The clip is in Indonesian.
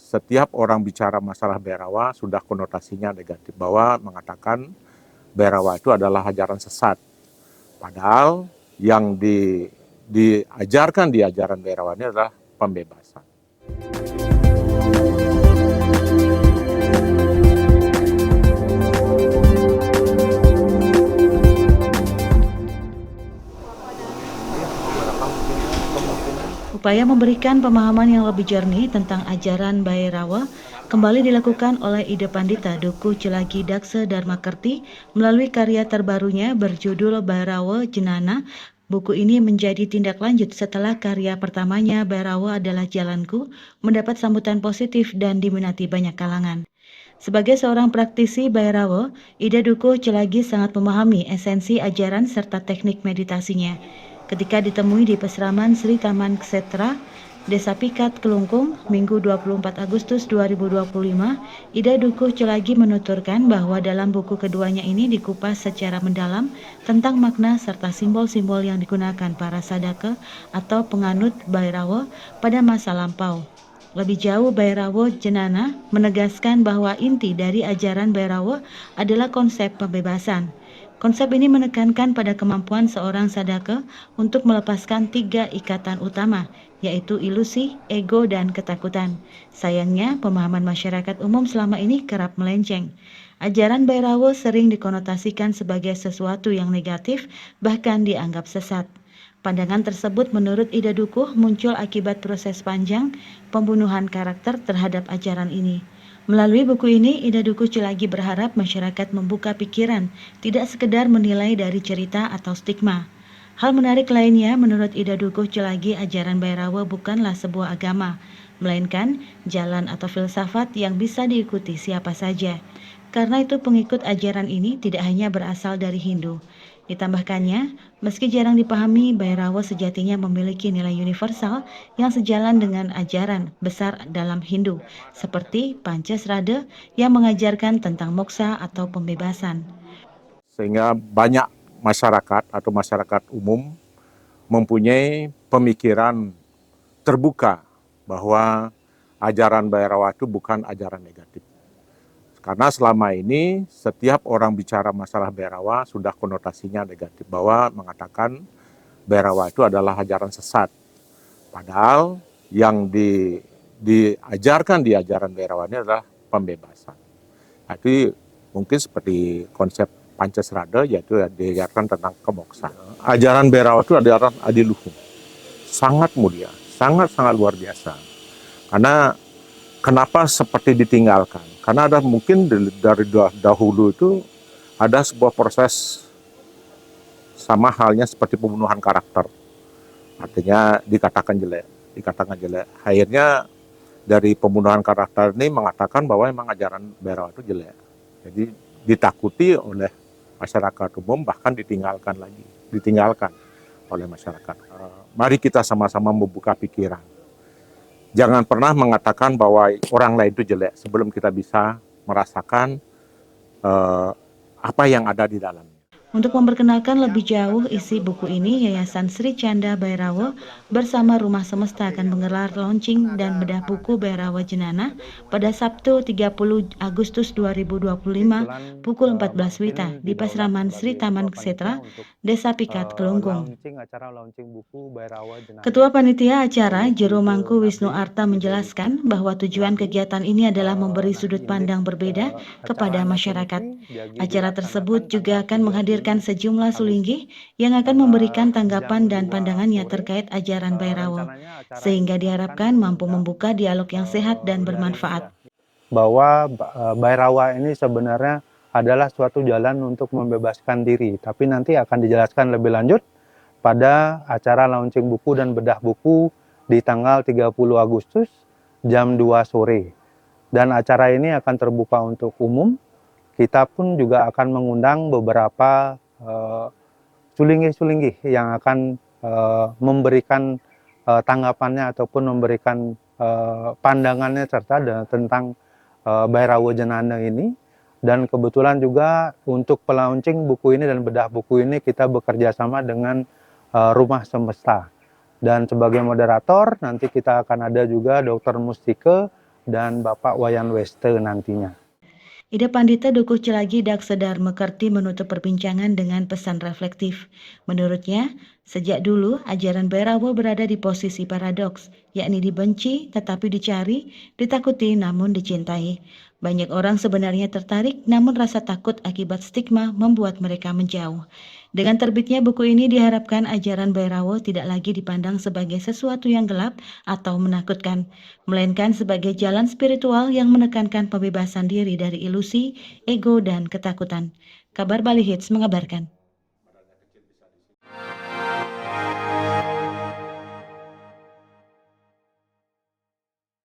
setiap orang bicara masalah Bhairawa sudah konotasinya negatif, bahwa mengatakan Bhairawa itu adalah ajaran sesat. Padahal yang diajarkan di ajaran Bhairawa ini adalah pembebasan. Upaya memberikan pemahaman yang lebih jernih tentang ajaran Bhairawa kembali dilakukan oleh Ida Pandita Duku Celagi Daksa Dharmakerti melalui karya terbarunya berjudul Bhairawa Jenana. Buku ini menjadi tindak lanjut setelah karya pertamanya Bhairawa Adalah Jalanku mendapat sambutan positif dan diminati banyak kalangan. Sebagai seorang praktisi Bhairawa, Ida Duku Celagi sangat memahami esensi ajaran serta teknik meditasinya. Ketika ditemui di Pesraman Sri Taman Ksetra, Desa Pikat, Kelungkung, Minggu 24 Agustus 2025, Ida Duku Celagi menuturkan bahwa dalam buku keduanya ini dikupas secara mendalam tentang makna serta simbol-simbol yang digunakan para sadaka atau penganut Bhairawa pada masa lampau. Lebih jauh, Bhairawa Jenana menegaskan bahwa inti dari ajaran Bhairawa adalah konsep pembebasan. Konsep ini menekankan pada kemampuan seorang sadaka untuk melepaskan 3 ikatan utama, yaitu ilusi, ego, dan ketakutan. Sayangnya, pemahaman masyarakat umum selama ini kerap melenceng. Ajaran Bhairawa sering dikonotasikan sebagai sesuatu yang negatif, bahkan dianggap sesat. Pandangan tersebut menurut Ida Dukuh muncul akibat proses panjang pembunuhan karakter terhadap ajaran ini. Melalui buku ini, Ida Dukuh Celagi berharap masyarakat membuka pikiran, tidak sekedar menilai dari cerita atau stigma. Hal menarik lainnya, menurut Ida Dukuh Celagi, ajaran Bhairawa bukanlah sebuah agama, melainkan jalan atau filsafat yang bisa diikuti siapa saja. Karena itu pengikut ajaran ini tidak hanya berasal dari Hindu. Ditambahkannya, meski jarang dipahami, Bhairawa sejatinya memiliki nilai universal yang sejalan dengan ajaran besar dalam Hindu, seperti Pancasrada yang mengajarkan tentang moksa atau pembebasan. Sehingga banyak masyarakat atau masyarakat umum mempunyai pemikiran terbuka bahwa ajaran Bhairawa itu bukan ajaran negatif. Karena selama ini setiap orang bicara masalah Bhairawa sudah konotasinya negatif, bahwa mengatakan Bhairawa itu adalah ajaran sesat. Padahal yang diajarkan di ajaran Bhairawa ini adalah pembebasan. Itu mungkin seperti konsep Pancasrada, yaitu diajarkan tentang kemoksaan. Ajaran Bhairawa itu ajaran adiluhung, sangat mulia, sangat-sangat luar biasa. Karena kenapa seperti ditinggalkan? Karena ada mungkin dari dahulu itu ada sebuah proses sama halnya seperti pembunuhan karakter. Artinya dikatakan jelek. Akhirnya dari pembunuhan karakter ini mengatakan bahwa memang ajaran Bhairawa itu jelek. Jadi ditakuti oleh masyarakat umum, bahkan ditinggalkan oleh masyarakat. Mari kita sama-sama membuka pikiran. Jangan pernah mengatakan bahwa orang lain itu jelek sebelum kita bisa merasakan apa yang ada di dalamnya. Untuk memperkenalkan lebih jauh isi buku ini, Yayasan Sri Canda Bhairawa bersama Rumah Semesta akan menggelar launching dan bedah buku Bhairawa Jenana pada Sabtu 30 Agustus 2025 pukul 14 WITA di Pasraman Sri Taman Ksetra, Desa Pikat, Kelungkung. Ketua Panitia Acara, Jero Mangku Wisnu Arta menjelaskan bahwa tujuan kegiatan ini adalah memberi sudut pandang berbeda kepada masyarakat. Acara tersebut juga akan menghadirkan sejumlah sulinggi yang akan memberikan tanggapan dan pandangannya terkait ajaran Bhairawa, sehingga diharapkan mampu membuka dialog yang sehat dan bermanfaat. Bahwa Bhairawa ini sebenarnya adalah suatu jalan untuk membebaskan diri, tapi nanti akan dijelaskan lebih lanjut pada acara launching buku dan bedah buku di tanggal 30 Agustus jam 2 sore. Dan acara ini akan terbuka untuk umum. Kita pun juga akan mengundang beberapa sulinggi-sulinggi yang akan memberikan tanggapannya ataupun memberikan pandangannya serta tentang Bhairawa Jenana ini. Dan kebetulan juga untuk pelaunching buku ini dan bedah buku ini kita bekerja sama dengan Rumah Semesta. Dan sebagai moderator nanti kita akan ada juga Dr. Mustike dan Bapak Wayan Weste nantinya. Ida Pandita Dukuh Celagi Daksa Dharmakerti menutup perbincangan dengan pesan reflektif. Menurutnya, sejak dulu ajaran Bhairava berada di posisi paradoks, yakni dibenci tetapi dicari, ditakuti namun dicintai. Banyak orang sebenarnya tertarik namun rasa takut akibat stigma membuat mereka menjauh. Dengan terbitnya buku ini diharapkan ajaran Bhairava tidak lagi dipandang sebagai sesuatu yang gelap atau menakutkan, melainkan sebagai jalan spiritual yang menekankan pembebasan diri dari ilusi, ego, dan ketakutan. Kabar Bali Hits mengabarkan.